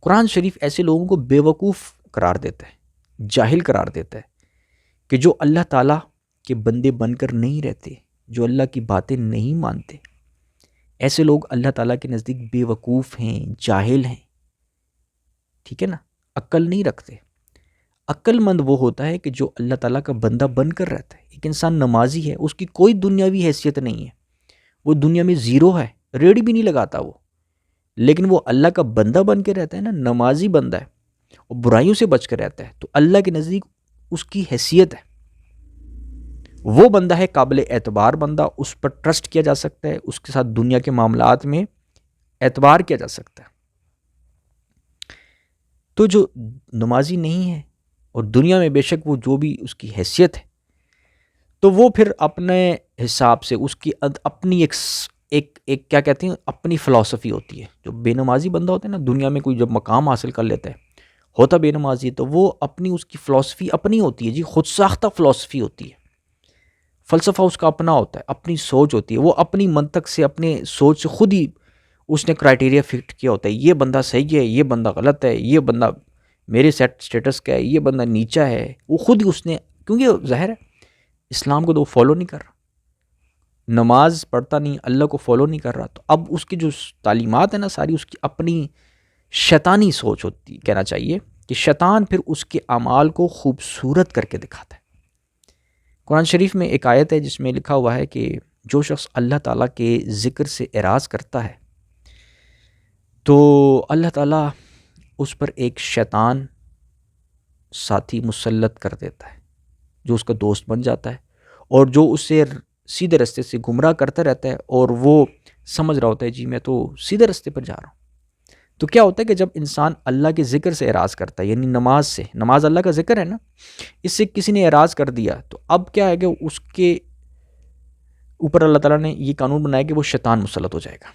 قرآن شریف ایسے لوگوں کو بیوقوف قرار دیتا ہے، جاہل قرار دیتا ہے کہ جو اللہ تعالیٰ کے بندے بن کر نہیں رہتے، جو اللہ کی باتیں نہیں مانتے، ایسے لوگ اللہ تعالیٰ کے نزدیک بیوقوف ہیں، جاہل ہیں، ٹھیک ہے نا، عقل نہیں رکھتے۔ عقل مند وہ ہوتا ہے کہ جو اللہ تعالیٰ کا بندہ بن کر رہتا ہے۔ ایک انسان نمازی ہے، اس کی کوئی دنیاوی حیثیت نہیں ہے، وہ دنیا میں زیرو ہے، ریڑھ بھی نہیں لگاتا وہ، لیکن وہ اللہ کا بندہ بن کے رہتا ہے نا، نمازی بندہ ہے، اور برائیوں سے بچ کر رہتا ہے، تو اللہ کے نزدیک اس کی حیثیت ہے، وہ بندہ ہے قابل اعتبار بندہ، اس پر ٹرسٹ کیا جا سکتا ہے، اس کے ساتھ دنیا کے معاملات میں اعتبار کیا جا سکتا ہے۔ تو جو نمازی نہیں ہے اور دنیا میں بے شک وہ جو بھی اس کی حیثیت ہے، تو وہ پھر اپنے حساب سے اس کی اپنی ایک کیا کہتے ہیں، اپنی فلسفی ہوتی ہے۔ جو بے نمازی بندہ ہوتا ہے نا، دنیا میں کوئی جب مقام حاصل کر لیتا ہے، ہوتا بے نمازی ہے، تو وہ اپنی اس کی فلسفی اپنی ہوتی ہے جی، خود ساختہ فلسفی ہوتی ہے، فلسفہ اس کا اپنا ہوتا ہے، اپنی سوچ ہوتی ہے، وہ اپنی منطق سے، اپنے سوچ سے خود ہی اس نے کرائٹیریا فٹ کیا ہوتا ہے، یہ بندہ صحیح ہے، یہ بندہ غلط ہے، یہ بندہ میرے سٹیٹس کا ہے، یہ بندہ نیچا ہے، وہ خود ہی اس نے، کیونکہ ظاہر ہے اسلام کو تو وہ فالو نہیں کر رہا، نماز پڑھتا نہیں، اللہ کو فالو نہیں کر رہا، تو اب اس کی جو تعلیمات ہیں نا ساری، اس کی اپنی شیطانی سوچ ہوتی، کہنا چاہیے کہ شیطان پھر اس کے اعمال کو خوبصورت کر کے دکھاتا ہے۔ قرآن شریف میں ایک آیت ہے جس میں لکھا ہوا ہے کہ جو شخص اللہ تعالیٰ کے ذکر سے اعراض کرتا ہے تو اللہ تعالیٰ اس پر ایک شیطان ساتھی مسلط کر دیتا ہے، جو اس کا دوست بن جاتا ہے، اور جو اسے سیدھے راستے سے گمراہ کرتا رہتا ہے، اور وہ سمجھ رہا ہوتا ہے جی میں تو سیدھے راستے پر جا رہا ہوں۔ تو کیا ہوتا ہے کہ جب انسان اللہ کے ذکر سے اعراض کرتا ہے، یعنی نماز سے، نماز اللہ کا ذکر ہے نا، اس سے کسی نے اعراض کر دیا، تو اب کیا ہے کہ اس کے اوپر اللہ تعالیٰ نے یہ قانون بنایا کہ وہ شیطان مسلط ہو جائے گا،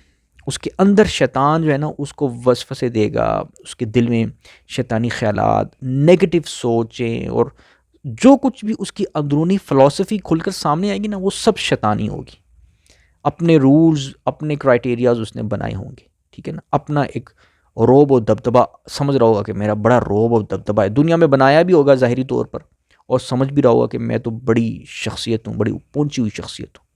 اس کے اندر شیطان جو ہے نا اس کو وسوسے دے گا، اس کے دل میں شیطانی خیالات، نیگیٹو سوچیں، اور جو کچھ بھی اس کی اندرونی فلسفی کھل کر سامنے آئے گی نا، وہ سب شیطانی ہوگی، اپنے رولز، اپنے کرائٹیریاز اس نے بنائے ہوں گے، ٹھیک ہے نا، اپنا ایک روب و دبدبہ سمجھ رہا ہوگا کہ میرا بڑا روب و دبدبہ ہے، دنیا میں بنایا بھی ہوگا ظاہری طور پر، اور سمجھ بھی رہا ہوگا کہ میں تو بڑی شخصیت ہوں، بڑی پہنچی ہوئی شخصیت ہوں۔